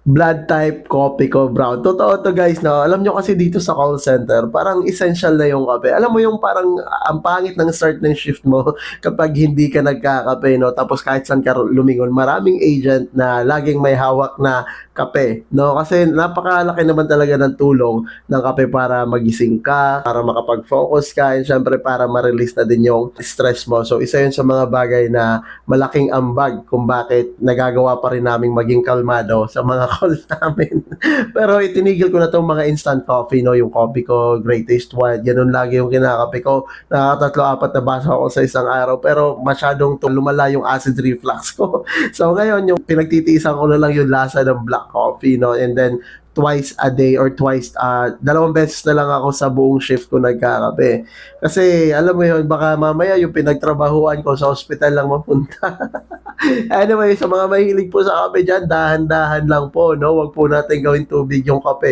blood type coffee ko brown. Totoo to guys, no? Alam nyo kasi dito sa call center, parang essential na yung kape. Alam mo yung parang ang pangit ng start ng shift mo kapag hindi ka nagkakape, no? Tapos kahit saan ka lumingon, maraming agent na laging may hawak na kape, no? Kasi napakalaki naman talaga ng tulong ng kape para magising ka, para makapag-focus ka, and syempre para ma-release na din yung stress mo. So isa yun sa mga bagay na malaking ambag kung bakit nagagawa pa rin naming maging kalmado sa mga call namin. Pero itinigil ko na tong mga instant coffee, no? Yung coffee ko, Greatest White, ganun lagi yung kinakape ko. Nakakatatlo, apat na baso ako sa isang araw, pero masyadong lumala yung acid reflux ko. So ngayon, yung pinagtitiisan ko na lang yung lasa ng black coffee, no? And then, twice a day or twice, dalawang beses na lang ako sa buong shift ko nagkakape. Kasi, alam mo yun, baka mamaya yung pinagtrabahuan ko sa hospital lang mapunta. Anyway, sa mga mahilig po sa kape dyan, dahan-dahan lang po, no? Huwag po natin gawin tubig yung kape.